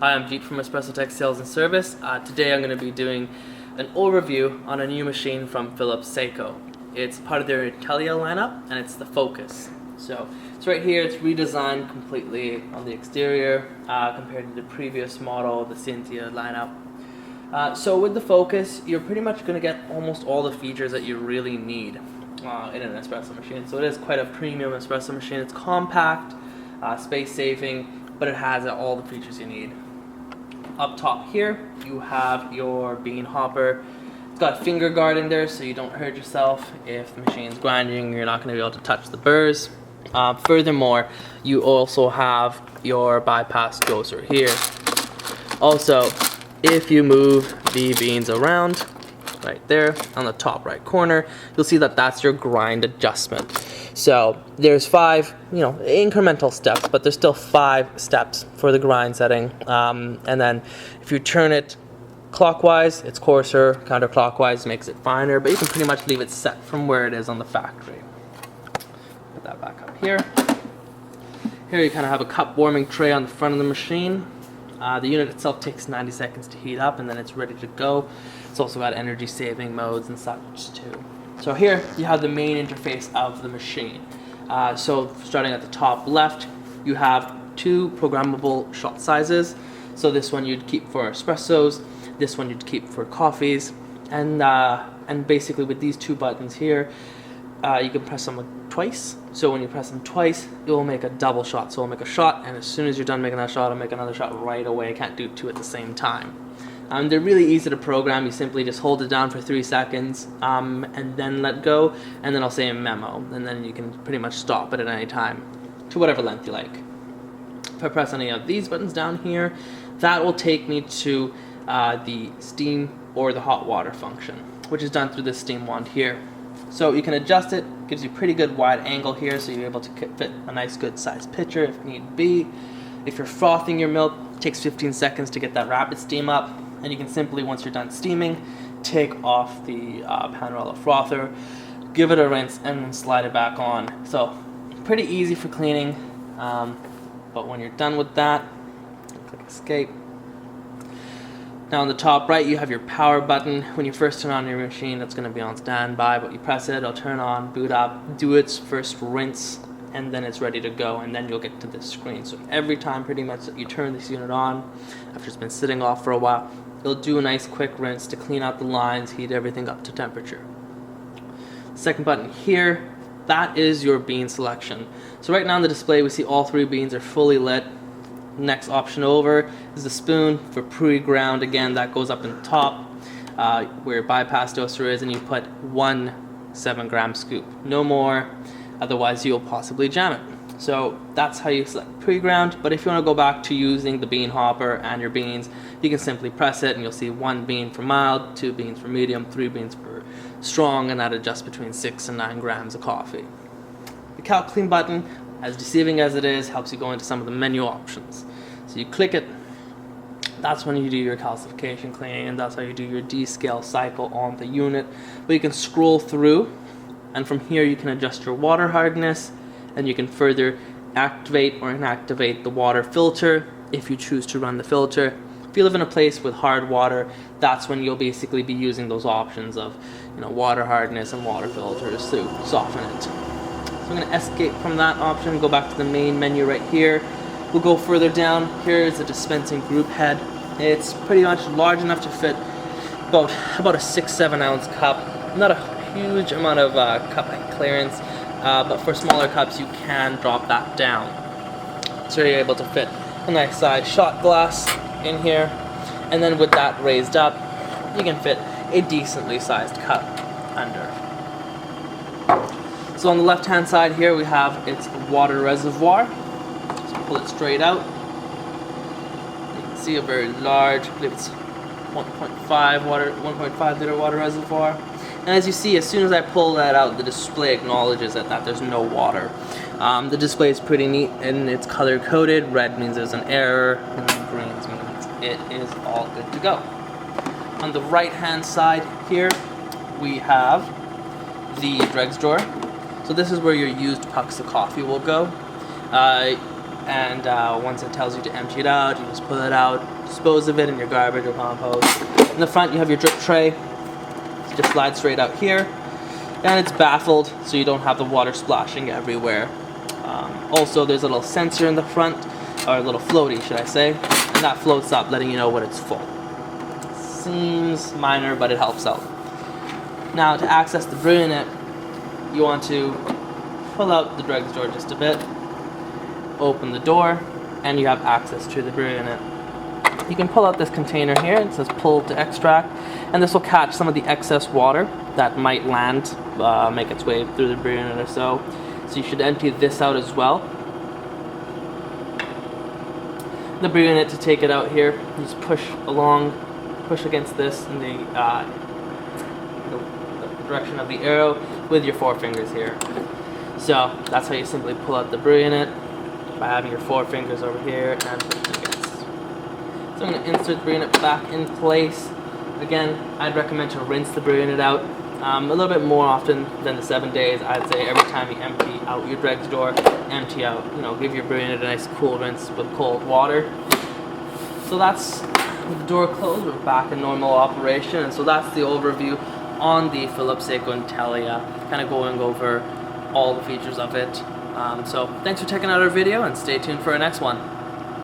Hi, I'm Jeet from Espressotec Sales and Service. Today I'm going to be doing an overview on a new machine from Philips Saeco. It's part of their Intelia lineup and it's the Focus. So it's right here, it's redesigned completely on the exterior compared to the previous model, the Intelia lineup. So with the Focus, you're pretty much going to get almost all the features that you really need in an espresso machine. So it is quite a premium espresso machine. It's compact, space saving, but it has all the features you need. Up top here, you have your bean hopper. It's got a finger guard in there so you don't hurt yourself. If the machine's grinding, you're not going to be able to touch the burrs. Furthermore, you also have your bypass doser here. Also, if you move the beans around, right there on the top right corner, you'll see that that's your grind adjustment. So there's 5, incremental steps, but there's still 5 steps for the grind setting. And then if you turn it clockwise, it's coarser. Counterclockwise makes it finer, but you can pretty much leave it set from where it is on the factory. Put that back up here. Here you kind of have a cup warming tray on the front of the machine. The unit itself takes 90 seconds to heat up and then it's ready to go. It's also got energy saving modes and such too. So here you have the main interface of the machine. So starting at the top left, you have 2 programmable shot sizes. So this one you'd keep for espressos, this one you'd keep for coffees, and basically with these 2 buttons here, you can press them twice. So when you press them twice, it will make a double shot. So it'll make a shot, and as soon as you're done making that shot, it'll make another shot right away. I can't do 2 at the same time. They're really easy to program. You simply just hold it down for 3 seconds and then let go, and then I'll say a memo, and then you can pretty much stop it at any time to whatever length you like. If I press any of these buttons down here, that will take me to the steam or the hot water function, which is done through this steam wand here. So you can adjust it, gives you pretty good wide angle here, so you're able to fit a nice good sized pitcher if need be. If you're frothing your milk, it takes 15 seconds to get that rapid steam up, and you can simply, once you're done steaming, take off the Panorella frother, give it a rinse, and then slide it back on. So pretty easy for cleaning, but when you're done with that, click escape. Now on the top right, you have your power button. When you first turn on your machine, it's going to be on standby, but you press it, it'll turn on, boot up, do its first rinse, and then it's ready to go, and then you'll get to this screen. So every time pretty much that you turn this unit on, after it's been sitting off for a while, it'll do a nice quick rinse to clean out the lines, heat everything up to temperature. Second button here, that is your bean selection. So right now on the display, we see all 3 beans are fully lit. Next option over is the spoon for pre-ground. Again, that goes up in the top where your bypass doser is, and you put 1 7-gram scoop, no more, otherwise you'll possibly jam it. So that's how you select pre-ground, but if you want to go back to using the bean hopper and your beans, you can simply press it and you'll see 1 bean for mild, 2 beans for medium, 3 beans for strong, and that adjusts between 6 and 9 grams of coffee. The Calc Clean button, as deceiving as it is, helps you go into some of the menu options. So you click it, that's when you do your calcification cleaning, and that's how you do your descale cycle on the unit. But you can scroll through, and from here you can adjust your water hardness, and you can further activate or inactivate the water filter if you choose to run the filter. If you live in a place with hard water, that's when you'll basically be using those options of water hardness and water filters to soften it. So I'm going to escape from that option, go back to the main menu right here. We'll go further down. Here is the dispensing group head. It's pretty much large enough to fit about a 6-7 ounce cup. Not a huge amount of cup clearance, but for smaller cups you can drop that down. So you're able to fit a nice size shot glass in here, and then with that raised up, you can fit a decently sized cup under. So on the left hand side here we have its water reservoir. Just pull it straight out. You can see a very large, I believe it's 1.5 liter water reservoir. And as you see, as soon as I pull that out, the display acknowledges that there's no water. The display is pretty neat and it's color coded. Red means there's an error, and green means it is all good to go. On the right hand side here, we have the Dregs drawer. So this is where your used pucks of coffee will go. and once it tells you to empty it out, you just pull it out, dispose of it in your garbage or compost. In the front, you have your drip tray. It just slides straight out here, and it's baffled, so you don't have the water splashing everywhere. Also, there's a little sensor in the front, or a little floaty, should I say, and that floats up, letting you know when it's full. Seems minor, but it helps out. Now, to access the brew unit, you want to pull out the Dregs door just a bit, open the door, and you have access to the brew unit. You can pull out this container here. It says pull to extract, and this will catch some of the excess water that might land, make its way through the brew unit or so. So you should empty this out as well. The brew unit, to take it out here, you just push against this in the direction of the arrow with your forefingers here. So that's how you simply pull out the brew unit, by having your forefingers over here and pushing against. So I'm going to insert the brew unit back in place. Again, I'd recommend to rinse the brew unit out a little bit more often than the 7 days. I'd say every time you empty out your Dregs door, empty out, give your brew unit a nice cool rinse with cold water. So that's, with the door closed, we're back in normal operation, and so that's the overview on the Philips Saeco Intelia, kind of going over all the features of it. So thanks for checking out our video, and stay tuned for our next one.